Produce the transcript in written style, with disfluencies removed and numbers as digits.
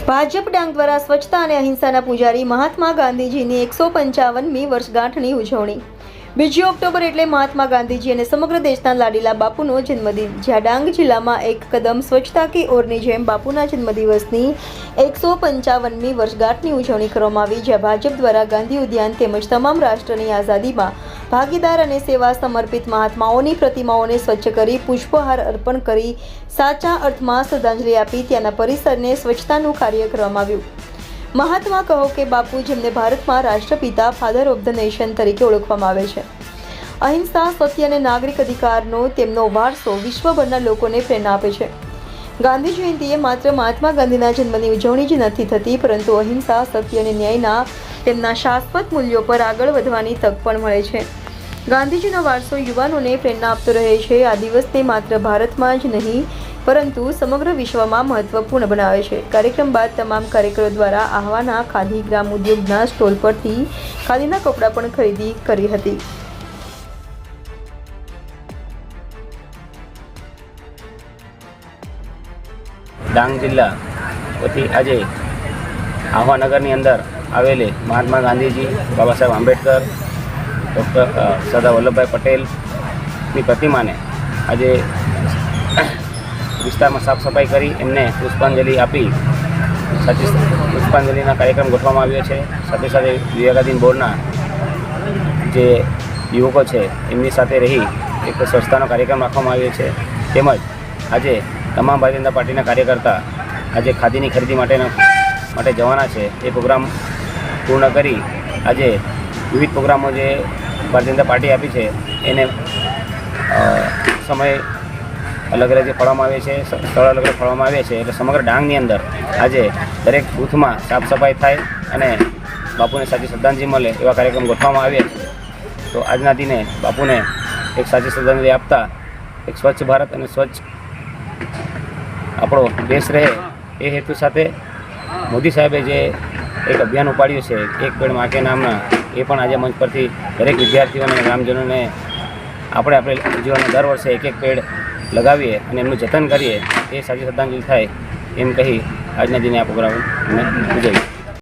ભાજપ ડાંગ દ્વારા સ્વચ્છતા અને અહિંસાના પૂજારી મહાત્મા ગાંધીજીની 155મી વર્ષગાંઠની ઉજવણી। 2 ઓક્ટોબર એટલે મહાત્મા ગાંધીજી અને સમગ્ર દેશના લાડીલા બાપુનો જન્મદિન, જ્યાં ડાંગ જિલ્લામાં એક કદમ સ્વચ્છતા કી ઓરની જેમ બાપુના જન્મદિવસની 155મી વર્ષગાંઠની ઉજવણી કરવામાં આવી, જ્યાં ભાજપ દ્વારા ગાંધી ઉદ્યાન તેમજ તમામ રાષ્ટ્રની આઝાદીમાં ભાગીદાર અને સેવા સમર્પિત મહાત્માઓની પ્રતિમાઓને સ્વચ્છ કરી પુષ્પહાર અર્પણ કરી સાચા અર્થમાં શ્રદ્ધાંજલિ આપી ત્યાંના પરિસરને સ્વચ્છતાનું કાર્ય કરવામાં આવ્યું। મહાત્મા કહો કે બાપુ, જેમને ભારતમાં રાષ્ટ્રપિતા ફાધર ઓફ ધ નેશન તરીકે ઓળખવામાં આવે છે, અહિંસા, સત્ય અને નાગરિક અધિકારનો તેમનો વારસો વિશ્વભરના લોકોને પ્રેરણા આપે છે। ગાંધી જયંતિએ માત્ર મહાત્મા ગાંધીના જન્મની ઉજવણી જ નથી થતી, પરંતુ અહિંસા, સત્ય અને ન્યાયના તેમના શાશ્વત મૂલ્યો પર આગળ વધવાની તક પણ મળે છે। ગાંધીજીનો વારસો યુવાનોને પ્રેરણા આપતો રહે છે। આ દિવસને માત્ર ભારતમાં જ નહીં પરંતુ સમગ્ર વિશ્વમાં મહત્વપૂર્ણ બનાવે છે। કાર્યક્રમ બાદ તમામ કાર્યકરો દ્વારા આહવાના ખાદી ગ્રામ ઉદ્યોગના સ્ટોલ પરથી ખાદીના કપડાં પણ ખરીદી કરી હતી। ડાંગ જિલ્લા વતી આજે આહવાનગરની અંદર આવેલી મહાત્મા ગાંધીજી, બાબા સાહેબ આંબેડકર, ડૉક્ટર સરદાર વલ્લભભાઈ પટેલની પ્રતિમાને આજે વિસ્તારમાં સાફ સફાઈ કરી એમને પુષ્પાંજલિ આપી સાચી પુષ્પાંજલિના કાર્યક્રમ ગોઠવવામાં આવ્યો છે। સાથે સાથે વિવેકાધીન બોર્ડના જે યુવકો છે એમની સાથે રહી એક સ્વચ્છતાનો કાર્યક્રમ રાખવામાં આવ્યો છે। તેમજ આજે તમામ ભારતીય જનતા પાર્ટીના કાર્યકર્તા આજે ખાદીની ખરીદી માટે જવાના છે। એ પ્રોગ્રામ પૂર્ણ કરી આજે વિવિધ પ્રોગ્રામો જે ભારતીય જનતા પાર્ટી આપી છે એને સમય અલગ અલગ ફાળવવામાં આવે છે, સ્થળ અલગ અલગ ફાળવવામાં આવે છે। એટલે સમગ્ર ડાંગની અંદર આજે દરેક બૂથમાં સાફ સફાઈ થાય અને બાપુને સાચી શ્રદ્ધાંજલિ મળે એવા કાર્યક્રમ ગોઠવવામાં આવ્યા છે। તો આજના દિને બાપુને એક સાચી શ્રદ્ધાંજલિ આપતા એક સ્વચ્છ ભારત અને સ્વચ્છ આપણો દેશ રહે એ હેતુ સાથે મોદી સાહેબે જે એક અભિયાન ઉપાડ્યું છે, એક પેડ માં કે નામના, એ પણ આજે મંચ પરથી દરેક વિદ્યાર્થીઓને અને ગ્રામજનોને આપણે જીવનમાં દર વર્ષે એક પેડ લગાવીએ અને એમનું જતન કરીએ, એ સાચી શ્રદ્ધાંજલિ થાય એમ કહી આજના દિને આ પ્રોગ્રામ ઉજવીએ।